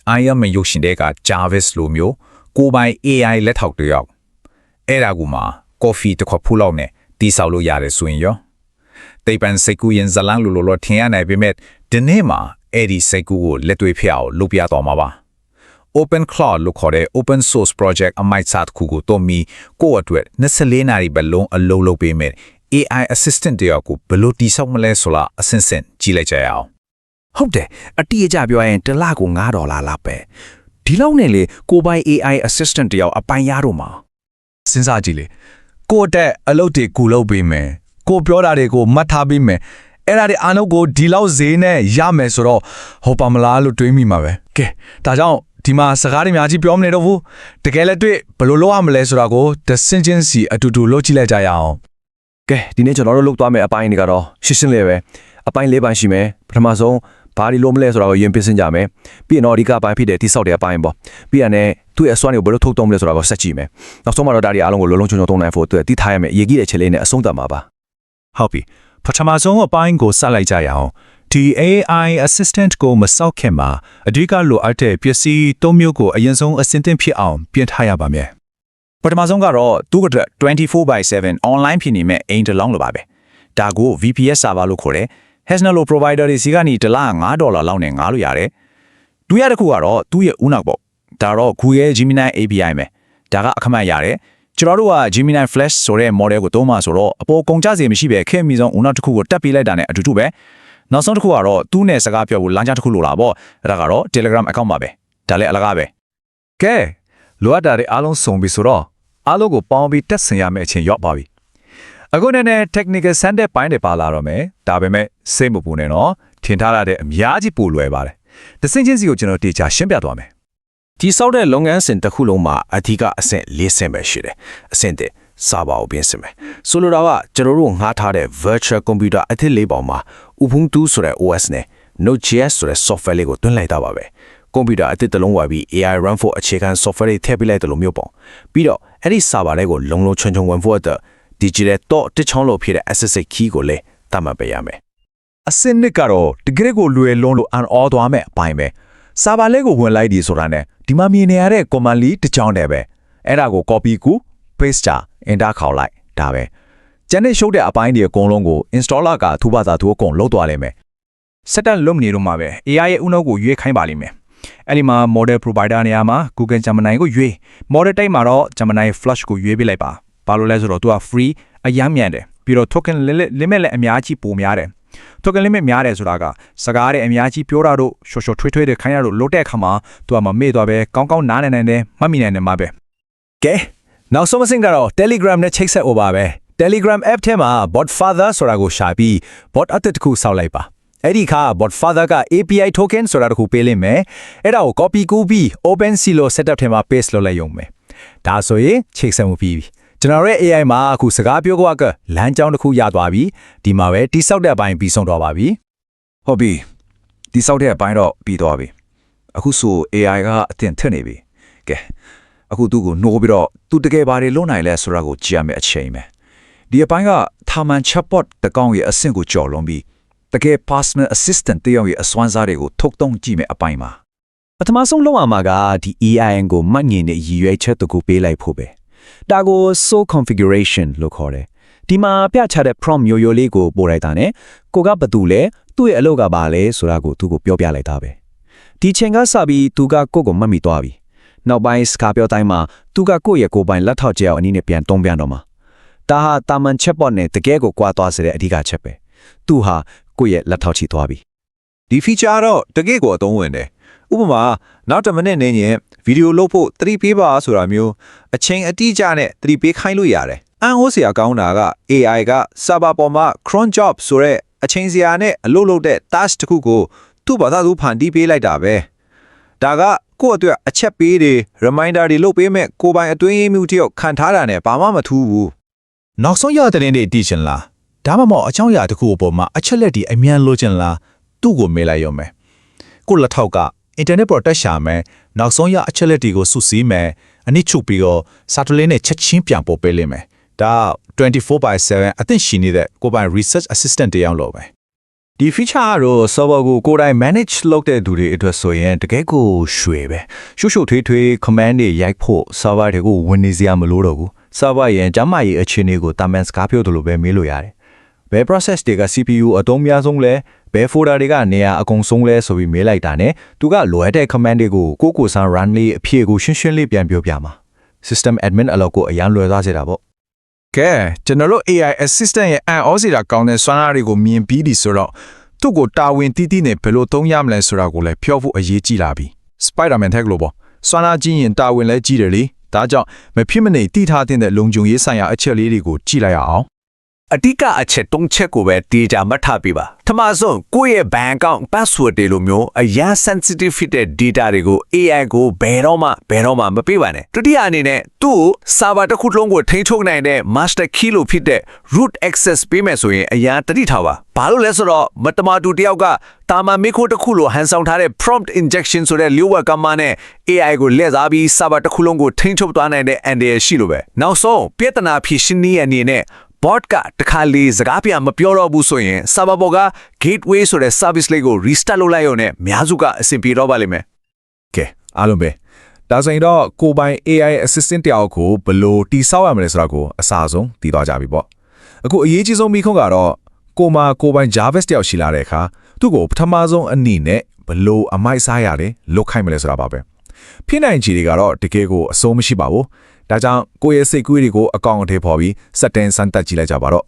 Iron Man ရုပ်ရှင်တွေက Jarvis လိုမျိုးကိုယ်ပိုင် AI လက်ထောက်တစ်ယောက်အဲ့ဒါကူမှာ coffee တစ်ခွက်ဖူးလောက်နဲ့တီးဆောက်လို့ရတယ်ဆိုရင်ရောတိတ်ပန်စိတ်ကူးရင်ဇလန်းလိုထင်ရနိုင်ပေမဲ့ဒီနေ့မှာအဲ့ဒီစိတ်ကူးကိုလက်တွေ့ဖြစ်အောင်လုပ်ပြတော့မှာပါ Open Cloud လို့ခေါ်တဲ့ Open Source Project အမိုက်စားတစ်ခုကိုတွန်းပြီးကိုယ့်အတွက်24နာရီပတ်လုံးအလုပ်လုပ်ပေးမယ် AI assistant တယောက်ကိုဘယ်လိုတိဆောက်မလဲဆိုတာအစင်စင်ကြည့်လိုက်ကြရအောင်ဟုတ်တယ်အတိအကျပြောရင်တစ်လကို$9လောက်ပဲဒီလောက်နဲ့လေကိုပိုင် AI assistant တယောက်အပိုင်ရတော့မှာစဉ်းစားကြည့်လေကိုတက်အလုပ်တွေကိုလုပ်ပေးမယ်ကိုပြောတာတွေကိုမှတ်ထားပေးမယ်အဲ့ဒါတွေအားလုံးကိုဒီလောက်ဈေးနဲ့ရမယ်ဆိုတော့ဟုတ်ပါမလားလို့တွေးမိမှာပဲကဲဒါကြောင့်ဒီမှာစကားတွေများကြီးပြောမနေတော့ဘူးတကယ်လက်တွေ့ဘယ်လိုလုပ်ရမလဲဆိုတာကိုတဆင်ချင်းစီအတူတူလုပ်ကြည့်လိုက်ကြရအောင်ကဲဒီနေ့ကျွန်တော်တို့လုပ်သွားမယ့်အပိုင်းတွေကတော့ရှင်းရှင်းလေးပဲအပိုင်း၄ပိုင်းရှိမယ်ပထမဆုံးဘာဒီလို့မလဲဆိုတာကိုယဉ်ပြစင်ကြမယ်ပြီးရင်တော့ဒီကပိုင်းဖြစ်တဲ့တိဆောက်တဲ့အပိုင်းပေါ့ပြီးရတဲ့သူ့ရဲ့အစွမ်းတွေကိုဘယ်လိုထုတ်သုံးမလဲဆိုတာကိုဆက်ကြည့်မယ်နောက်ဆုံးမှာတော့ဒါတွေအားလုံးကိုလုံးလုံးချုံချုံသုံးနိုင်ဖို့အတွက်တိထားရမယ်အရေးကြီးတဲ့ချက်လေးနဲ့အဆုံးသတ်မှာပါဟုတ်ပြီပထမဆုံးအပိုင်းကိုစလိုက်ကြရအောင်ဒီ AI assistant ကိုမစောက်ခင်မှာအဓိကလိုအပ်တဲ့ပစ္စည်း၃မျိုးကိုအရင်ဆုံးအစင်သင့်ဖြစ်အောင်ပြင်ထားရပါမယ်ပထမဆုံးကတော့သူ့အတွက်24/7 online ဖြစ်နေမဲ့အိမ်တစ်လုံးလိုပါပဲဒါကို VPS server လို့ခေါ်တယ်Hasnalo provider တွေစီကနေ$9လောက်နဲ့ငားလို့ရတယ်။ဒုတိယတစ်ခုကတော့သူ့ရဲ့ဦးနောက်ပေါ့။ဒါတော့ Google Gemini API ပဲ။ဒါကအခမဲ့ရတယ်။ကျွန်တော်တို့က Gemini Flash ဆိုတဲ့ model ကိုသုံးမှဆိုတော့အပေါ်ကုန်ကျစရာမရှိပဲခင်မီဆုံးဦးနောက်တစ်ခုကိုတက်ပေးလိုက်တာနဲ့အတူတူပဲ။နောက်ဆုံးတစ်ခုကတော့သူ့နဲ့စကားပြောဖို့လမ်းကြားတစ်ခုလိုလာပေါ့။ဒါကတော့ Telegram account ပါပဲ။ဒါလည်းအလကားပဲ။ကဲလိုအပ်တာတွေအားလုံးစုံပြီဆိုတော့အားလုံးကိုပေါင်းပြီးတက်ဆင်ရမယ့်အချိန်ရောက်ပါပြီ။အခုနဲ့ technical ဆန်းတဲ့ပိုင်းတွေပါလာတော့မယ်ဒါပေမဲ့စိတ်မပူနဲ့နော်ထင်ထားရတဲ့အများကြီးပိုလွယ်ပါတယ်တစင်ချင်းစီကိုကျွန်တော်တေချာရှင်းပြသွားမယ်ဒီဆောက်တဲ့လုပ်ငန်းစဉ်တစ်ခုလုံးမှာအဓိကအဆင့်၄ဆင့်ပဲရှိတယ်အဆင့်1စာပါကိုပြင်ဆင်မယ်ဆိုလိုတာကကျွန်တော်တို့ငှားထားတဲ့ virtual computer အသစ်လေးပေါ်မှာ Ubuntu ဆိုတဲ့ OS နဲ့ Node.js ဆိုတဲ့ software လေးကိုတွင်းလိုက်တာပါပဲကွန်ပျူတာအသစ်တစ်လုံးဝယ်ပြီး AI run for အခြေခံ software တွေထည့်ပေးလိုက်တယ်လို့မျိုးပေါ့ပြီးတော့အဲ့ဒီစာပါလေးကိုလုံလုံချုံချုံဝင်ဖို့အတွက်digital တော့တစ်ချောင်းလို့ဖြစ်တဲ့ SSH key ကိုလည်းတတ်မှတ်ပေးရမယ်။အစနစ်ကတော့တကယ်ကိုလွယ်လုံးလို့ on သွားမယ်အပိုင်းပဲ။စာပါလေးကိုဝင်လိုက်ဒီဆိုတာနဲ့ဒီမှာမြင်နေရတဲ့ command လေးတစ်ချောင်းတည်းပဲ။အဲ့ဒါကို copy ကူ paste ချ enter ခေါက်လိုက်ဒါပဲ။ကျန်တဲ့ရှုပ်တဲ့အပိုင်းတွေအကုန်လုံးကို installer ကသူ့ဘာသာသူအကုန်လုပ်သွားလိမ့်မယ်။ setup လုပ်နေတော့မှာပဲ AI ရဲ့ဥနှုတ်ကိုရွေးခိုင်းပါလိမ့်မယ်။အဲ့ဒီမှာ model provider နေရာမှာ Google Gemini ကိုရွေး model type မှာတော့ Gemini Flash ကိုရွေးပေးလိုက်ပါ။ဘာလို့လဲဆိုတော့သူက freeအယမ်းမြန်တယ်ပြီးတော့ token limit လည်းအများကြီးပိုများတယ် token limit များတယ်ဆိုတာကစကားတွေအများကြီးပြောတာတို့ရှော့ရှော့ထွေးထွေးတွေခိုင်းရလို့လုတ်တဲ့အခါမှာသူကမမေ့သွားပဲကောင်းကောင်းနားနိုင်တယ်မှတ်မိနိုင်တယ်မှာပဲကဲနောက်ဆုံးမစင်ကတော့ Telegram နဲ့ချိတ်ဆက် over ပဲ Telegram app ထဲမှာ bot father ဆိုတာကိုရှာပြီး bot အသစ်တစ်ခုစောက်လိုက်ပါအဲ့ဒီခါ bot father က API token ဆိုတာတစ်ခုပေးလိမ့်မယ်အဲ့ဒါကို copy ကူးပြီး OpenSilo setup ထဲမှာ paste လုပ်လိုက်ရုံပဲဒါဆိုရင်ချိတ်ဆက်မှုပြီးပြီကျွန်တော်ရဲ့ AI မှာအခုစကားပြောကလမ်းကြောင်းတစ်ခုရသွားပြီဒီမှာပဲတိဆောက်တဲ့အပိုင်းပြီးဆုံးတော့ပါပြီဟုတ်ပြီတိဆောက်တဲ့အပိုင်းတော့ပြီးသွားပြီအခုဆို AI ကအသင်ထက်နေပြီကဲအခုသူ့ကိုနှိုးပြီးတော့သူတကယ်ဘာတွေလုပ်နိုင်လဲဆိုတာကိုကြည့်ရမယ့်အချိန်ပဲဒီအပိုင်းကထာမန် chatbot တကောင်ရဲ့အဆင့်ကိုကျော်လွန်ပြီးတကယ် personal assistant တယောက်ရဲ့အစွမ်းစားတွေကိုထုတ်သုံးကြည့်မယ့်အပိုင်းမှာပထမဆုံးလုပ်ရမှာကဒီ AI ကိုမှတ်ငင်တဲ့ရည်ရွယ်ချက်တခုပေးလိုက်ဖို့ပဲဒါကို source configuration လို့ခေါ်တယ်ဒီမှာပြချတဲ့ prompt မျိုးရိုးလေးကိုပို့လိုက်တာနဲ့ကိုကဘာတူလဲသူ့ရဲ့အလုပ်ကဘာလဲဆိုတာကိုသူ့ကိုပြောပြလိုက်တာပဲဒီချိန်ကစပြီးသူကကိုယ့်ကိုမှတ်မိသွားပြီနောက်ပိုင်းစကားပြောတိုင်းမှာသူကကိုယ့်ရဲ့ကိုယ်ပိုင်လက်ထောက်ကျဲအောင်အနည်းနဲ့ပြန်တုံးပြန်တော့မှာဒါဟာတာမန် chatbot နဲ့တကယ်ကိုကွာသွားစေတဲ့အဓိကချက်ပဲသူဟာကိုယ့်ရဲ့လက်ထောက်ချီသွားပြီဒီ feature တော့တကယ်ကိုအသုံးဝင်တယ်ဥပမာနောက်တစ်မိနစ်နဲ့ညင်ဗီဒီယိုလုပ်ဖို့သတိပေးပါဆိုတာမျိုးအချိန်အတိအကျနဲ့သတိပေးခိုင်းလို့ရတယ်အန်ဟိုးစရာကောင်းတာက AI က server ပေါ်မှာ cron job ဆိုတဲ့အချိန်စရာနဲ့အလုပ်လုပ်တဲ့ task တစ်ခုကိုသူ့ဘာသာသူဖန်တီးပေးလိုက်တာပဲဒါကကိုယ့်အတွက်အချက်ပေးတွေ reminder တွေလုပ်ပေးမဲ့ကိုယ်ပိုင်အတွင်းမှုတယောက်ခံထားတာနဲ့ဘာမှမထူးဘူးနောက်ဆုံးရတဲ့နေ့တည်ချင်လားဒါမှမဟုတ်အချောင်းရတစ်ခုအပေါ်မှာအချက်လက်တွေအမြန်လိုချင်လားသူ့ကိုမေးလိုက်ရုံပဲကိုလက်ထောက်က internet ပေါ်တက်ရှာမယ်နောက်ဆုံးရအချက်လက်တွေကိုစုစည်းမယ်အနည်းချုပ်ပြီးတော့စာတလေးနဲ့ချက်ချင်းပြန်ပို့ပေးလိမ့်မယ်ဒါ24/7အသင့်ရှိနေတဲ့ကိုယ်ပိုင် research assistant တယောက်လိုပဲ ဒီ feature ကတော့ server ကိုကိုယ်တိုင် manage လုပ်တဲ့သူတွေအတွက်ဆိုရင်တကယ်ကိုရွှေပဲရှုပ်ထွေး command တွေရိုက်ဖို့ server တွေကိုဝင်နေစရာမလိုတော့ဘူး server ရဲ့ကျမ်းမာရေးအခြေအနေကိုတာမန်စကားပြောသလိုပဲမေးလို့ရတယ်ဘယ် process တွေက CPU အသုံးများဆုံးလဲဘယ် folder တွေကနေရာအကုန်ဆုံးလဲဆိုပြီးမေးလိုက်တာနဲ့သူကလိုအပ်တဲ့ command တွေကိုကိုစမ်း run လေးအဖြေကိုရှင်းလေးပြန်ပြောပြမှာ system admin အလုပ်ကိုအရန်လွယ်သွားစေတာပေါ့ ကဲကျွန်တော်တို့ AI assistant ရဲ့အန်အောစီတာကောင်းတဲ့စွမ်းအားတွေကိုမြင်ပြီးပြီဆိုတော့သူ့ကိုတာဝန်တီးတီးနဲ့ဘယ်လိုသုံးရမလဲဆိုတာကိုလည်းပြောဖို့အရေးကြီးလာပြီ Spider-Man ထက်လို့ပေါ့စွမ်းအားကြီးရင်တာဝန်လည်းကြီးတယ်လေဒါကြောင့်မဖြစ်မနေတီးထားတဲ့လုံခြုံရေးဆိုင်ရာအချက်လေးတွေကိုကြည့်လိုက်ရအောင် အတိကအချက်၃ချက်ကိုပဲတေချာမှတ်ထားပေးပါထမဆုံးကိုယ့်ရဲ့ bank account password တွေလိုမျိုးအရန် sensitive ဖြစ်တဲ့ data တွေကို AI ကိုဘယ်တော့မှမပေးပါနဲ့ဒုတိယအနေနဲ့သူ့ server တစ်ခုလုံးကိုထိန်းချုပ်နိုင်တဲ့ master key လို့ဖြစ်တဲ့ root access ပေးမယ်ဆိုရင်အရန်တတိထားပါဘာလို့လဲဆိုတော့မတမာတူတယောက်ကတာမန်မိခိုးတစ်ခုလိုဟန်ဆောင်ထားတဲ့ prompt injection ဆိုတဲ့လျှို့ဝှက်ကမှနဲ့ AI ကိုလက်စားပြီး server တစ်ခုလုံးကိုထိန်းချုပ်သွားနိုင်တဲ့အန်ဒီရရှိလို့ပဲနောက်ဆုံးပြဿနာဖြေရှင်းနည်းအနေနဲ့bot ကတခါလေစကားပြန်မပြောတော့ဘူးဆိုရင် server ပေါ်က gateway ဆိုတဲ့ service လေးကို restart လုပ်လိုက်ရုံနဲ့အများစုကအဆင်ပြေတော့ပါလိမ့်မယ် ကဲအားလုံးပဲဒါဆိုရင်တော့ကိုပိုင် AI assistant တယောက်ကိုဘယ်လိုတိစောက်ရမလဲဆိုတာကိုအစားဆုံးသိသွားကြပြီပေါ့အခုအရေးကြီးဆုံးမိခွန်းကတော့ကိုပိုင် Jarvis တယောက်ရှိလာတဲ့အခါသူ့ကိုပထမဆုံးအနည်းနဲ့ဘယ်လိုအမိုက်စားရတယ်လုတ်ခိုင်းမလဲဆိုတာပါပဲဖြစ်နိုင်ခြေတွေကတော့တကယ်ကိုအစိုးမရှိပါဘူးဒါကြောင့်ကိုယ့်ရဲ့စိတ်ကူးတွေကိုအကောင့်အထည်ဖော်ပြီးစက်တင်စမ်းတက်ကြည့်လိုက်ကြပါတော့